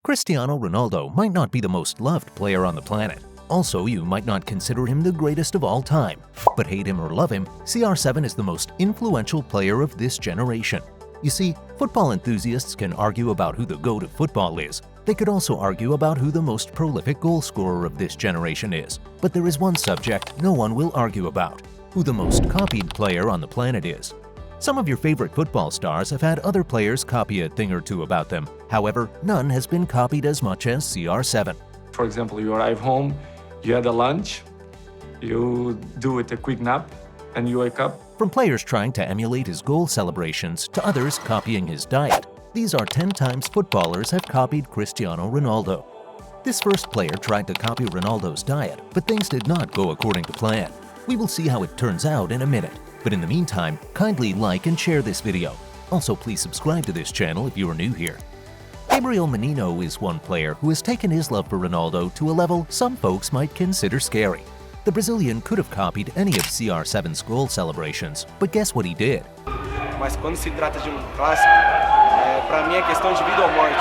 Cristiano Ronaldo might not be the most loved player on the planet. Also, you might not consider him the greatest of all time. But hate him or love him, CR7 is the most influential player of this generation. You see, football enthusiasts can argue about who the GOAT of football is. They could also argue about who the most prolific goal scorer of this generation is. But there is one subject no one will argue about: who the most copied player on the planet is. Some of your favorite football stars have had other players copy a thing or two about them. However, none has been copied as much as CR7. For example, you arrive home, you had a lunch, you do it a quick nap, and you wake up. From players trying to emulate his goal celebrations to others copying his diet, these are 10 times footballers have copied Cristiano Ronaldo. This first player tried to copy Ronaldo's diet, but things did not go according to plan. We will see how it turns out in a minute. But in the meantime, kindly like and share this video. Also, please subscribe to this channel if you are new here. Gabriel Menino is one player who has taken his love for Ronaldo to a level some folks might consider scary. The Brazilian could have copied any of CR7's goal celebrations, but guess what he did? Mas quando se trata de clássico, para mim é questão de vida ou morte.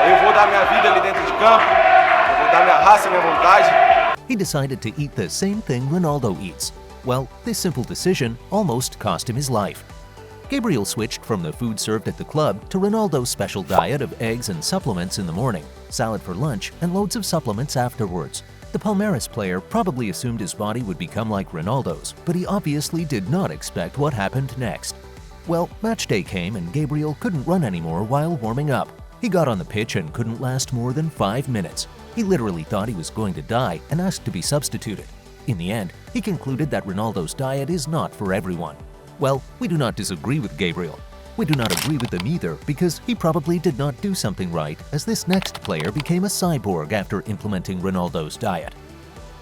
Eu vou dar minha vida ali dentro de campo, eu vou dar minha raça, minha vontade. He decided to eat the same thing Ronaldo eats. Well, this simple decision almost cost him his life. Gabriel switched from the food served at the club to Ronaldo's special diet of eggs and supplements in the morning, salad for lunch, and loads of supplements afterwards. The Palmeiras player probably assumed his body would become like Ronaldo's, but he obviously did not expect what happened next. Well, match day came and Gabriel couldn't run anymore while warming up. He got on the pitch and couldn't last more than 5 minutes. He literally thought he was going to die and asked to be substituted. In the end, he concluded that Ronaldo's diet is not for everyone. Well, we do not disagree with Gabriel. We do not agree with him either because he probably did not do something right, as this next player became a cyborg after implementing Ronaldo's diet.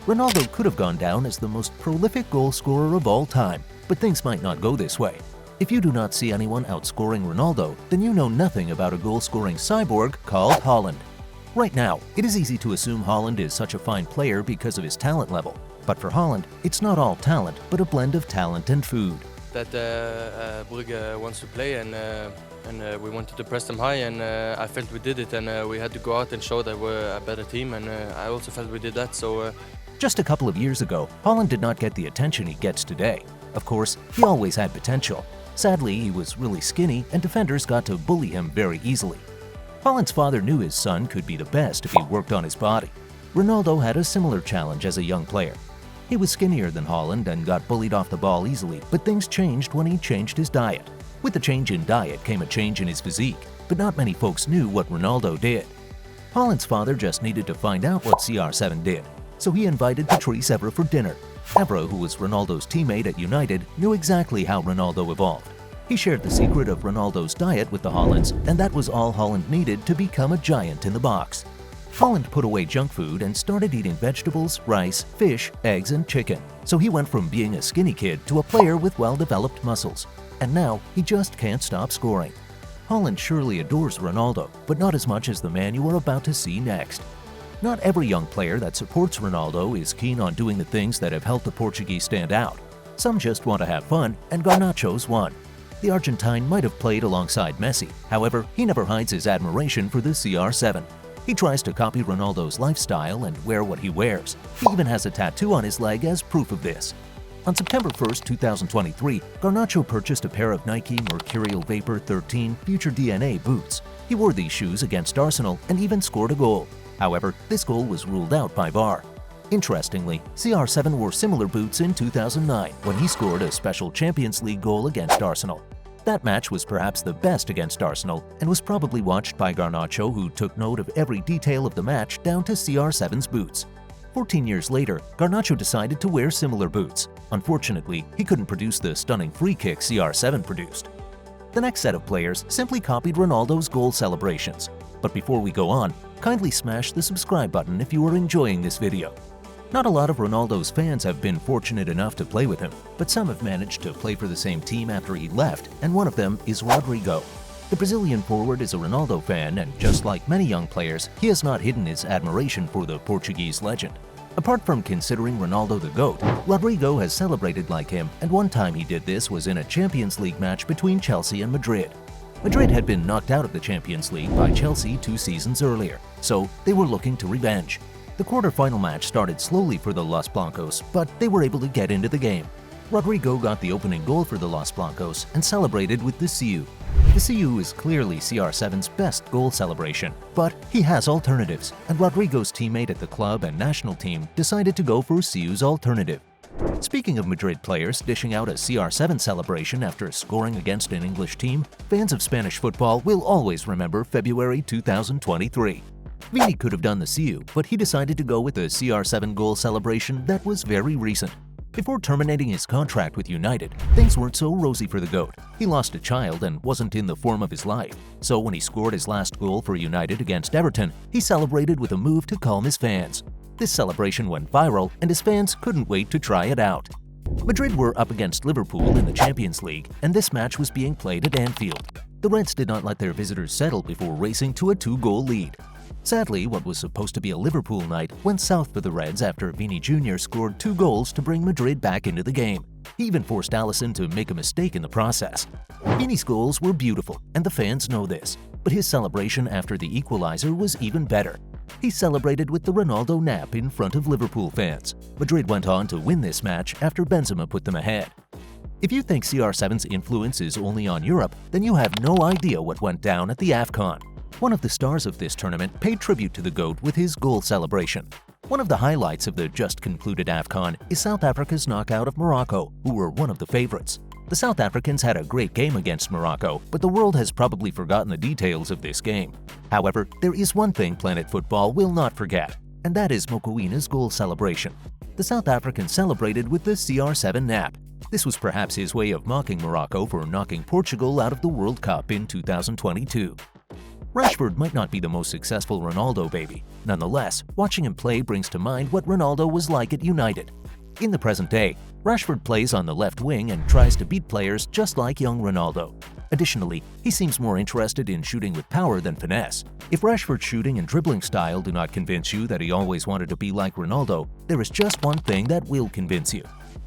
Ronaldo could have gone down as the most prolific goal scorer of all time, but things might not go this way. If you do not see anyone outscoring Ronaldo, then you know nothing about a goal-scoring cyborg called Haaland. Right now, it is easy to assume Haaland is such a fine player because of his talent level. But for Haaland, it's not all talent, but a blend of talent and food. That Brugge wants to play and we wanted to press them high, and I felt we did it, and we had to go out and show that we're a better team, and I also felt we did that. So just a couple of years ago, Haaland did not get the attention he gets today. Of course, he always had potential. Sadly, he was really skinny and defenders got to bully him very easily. Haaland's father knew his son could be the best if he worked on his body. Ronaldo had a similar challenge as a young player. He was skinnier than Haaland and got bullied off the ball easily, but things changed when he changed his diet. With the change in diet came a change in his physique, but not many folks knew what Ronaldo did. Haaland's father just needed to find out what CR7 did, so he invited Patrice Evra for dinner. Evra, who was Ronaldo's teammate at United, knew exactly how Ronaldo evolved. He shared the secret of Ronaldo's diet with the Haalands, and that was all Haaland needed to become a giant in the box. Haaland put away junk food and started eating vegetables, rice, fish, eggs, and chicken. So he went from being a skinny kid to a player with well-developed muscles. And now, he just can't stop scoring. Haaland surely adores Ronaldo, but not as much as the man you are about to see next. Not every young player that supports Ronaldo is keen on doing the things that have helped the Portuguese stand out. Some just want to have fun, and Garnacho's one. The Argentine might have played alongside Messi. However, he never hides his admiration for the CR7. He tries to copy Ronaldo's lifestyle and wear what he wears. He even has a tattoo on his leg as proof of this. On September 1, 2023, Garnacho purchased a pair of Nike Mercurial Vapor 13 Future DNA boots. He wore these shoes against Arsenal and even scored a goal. However, this goal was ruled out by VAR. Interestingly, CR7 wore similar boots in 2009 when he scored a special Champions League goal against Arsenal. That match was perhaps the best against Arsenal and was probably watched by Garnacho, who took note of every detail of the match down to CR7's boots. 14 years later, Garnacho decided to wear similar boots. Unfortunately, he couldn't produce the stunning free kick CR7 produced. The next set of players simply copied Ronaldo's goal celebrations. But before we go on, kindly smash the subscribe button if you are enjoying this video. Not a lot of Ronaldo's fans have been fortunate enough to play with him, but some have managed to play for the same team after he left, and one of them is Rodrigo. The Brazilian forward is a Ronaldo fan, and just like many young players, he has not hidden his admiration for the Portuguese legend. Apart from considering Ronaldo the GOAT, Rodrigo has celebrated like him, and one time he did this was in a Champions League match between Chelsea and Madrid. Madrid had been knocked out of the Champions League by Chelsea 2 seasons earlier, so they were looking to revenge. The quarter-final match started slowly for the Los Blancos, but they were able to get into the game. Rodrigo got the opening goal for the Los Blancos and celebrated with the CU. The CU is clearly CR7's best goal celebration, but he has alternatives, and Rodrigo's teammate at the club and national team decided to go for CU's alternative. Speaking of Madrid players dishing out a CR7 celebration after scoring against an English team, fans of Spanish football will always remember February 2023. Vini could have done the CU, but he decided to go with a CR7 goal celebration that was very recent. Before terminating his contract with United, things weren't so rosy for the GOAT. He lost a child and wasn't in the form of his life. So when he scored his last goal for United against Everton, he celebrated with a move to calm his fans. This celebration went viral and his fans couldn't wait to try it out. Madrid were up against Liverpool in the Champions League, and this match was being played at Anfield. The Reds did not let their visitors settle before racing to a 2-goal lead. Sadly, what was supposed to be a Liverpool night went south for the Reds after Vini Jr. scored 2 goals to bring Madrid back into the game. He even forced Alisson to make a mistake in the process. Vini's goals were beautiful, and the fans know this, but his celebration after the equalizer was even better. He celebrated with the Ronaldo nap in front of Liverpool fans. Madrid went on to win this match after Benzema put them ahead. If you think CR7's influence is only on Europe, then you have no idea what went down at the AFCON. One of the stars of this tournament paid tribute to the GOAT with his goal celebration. One of the highlights of the just-concluded AFCON is South Africa's knockout of Morocco, who were one of the favorites. The South Africans had a great game against Morocco, but the world has probably forgotten the details of this game. However, there is one thing Planet Football will not forget, and that is Mokoena's goal celebration. The South African celebrated with the CR7 nap. This was perhaps his way of mocking Morocco for knocking Portugal out of the World Cup in 2022. Rashford might not be the most successful Ronaldo baby. Nonetheless, watching him play brings to mind what Ronaldo was like at United. In the present day, Rashford plays on the left wing and tries to beat players just like young Ronaldo. Additionally, he seems more interested in shooting with power than finesse. If Rashford's shooting and dribbling style do not convince you that he always wanted to be like Ronaldo, there is just one thing that will convince you.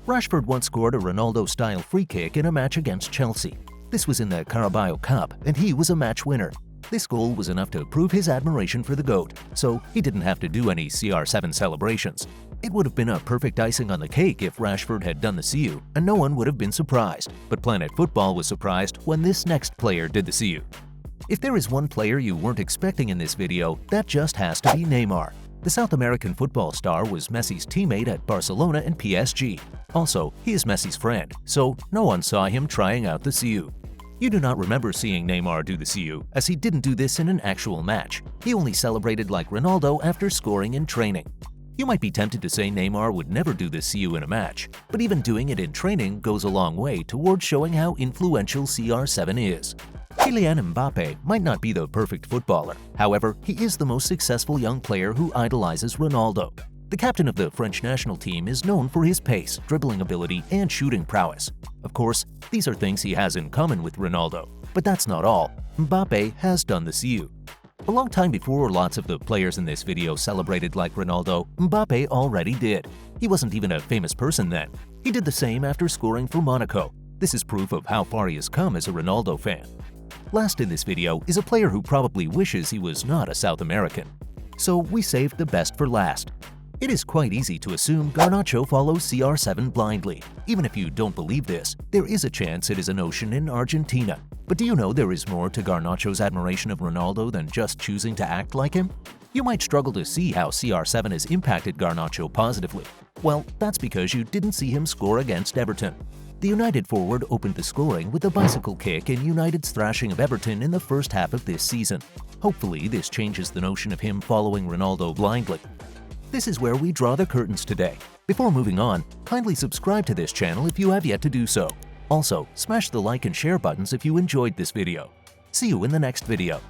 Rashford once scored a Ronaldo-style free kick in a match against Chelsea. This was in the Carabao Cup, and he was a match winner. This goal was enough to prove his admiration for the GOAT, so he didn't have to do any CR7 celebrations. It would have been a perfect icing on the cake if Rashford had done the CU, and no one would have been surprised. But Planet Football was surprised when this next player did the CU. If there is one player you weren't expecting in this video, that just has to be Neymar. The South American football star was Messi's teammate at Barcelona and PSG. Also, he is Messi's friend, so no one saw him trying out the CU. You do not remember seeing Neymar do the CU, as he didn't do this in an actual match. He only celebrated like Ronaldo after scoring in training. You might be tempted to say Neymar would never do the CU in a match, but even doing it in training goes a long way towards showing how influential CR7 is. Kylian Mbappe might not be the perfect footballer. However, he is the most successful young player who idolizes Ronaldo. The captain of the French national team is known for his pace, dribbling ability, and shooting prowess. Of course, these are things he has in common with Ronaldo. But that's not all. Mbappe has done the CU. A long time before lots of the players in this video celebrated like Ronaldo, Mbappe already did. He wasn't even a famous person then. He did the same after scoring for Monaco. This is proof of how far he has come as a Ronaldo fan. Last in this video is a player who probably wishes he was not a South American. So we saved the best for last. It is quite easy to assume Garnacho follows CR7 blindly. Even if you don't believe this, there is a chance it is a notion in Argentina. But do you know there is more to Garnacho's admiration of Ronaldo than just choosing to act like him? You might struggle to see how CR7 has impacted Garnacho positively. Well, that's because you didn't see him score against Everton. The United forward opened the scoring with a bicycle kick in United's thrashing of Everton in the first half of this season. Hopefully, this changes the notion of him following Ronaldo blindly. This is where we draw the curtains today. Before moving on, kindly subscribe to this channel if you have yet to do so. Also, smash the like and share buttons if you enjoyed this video. See you in the next video.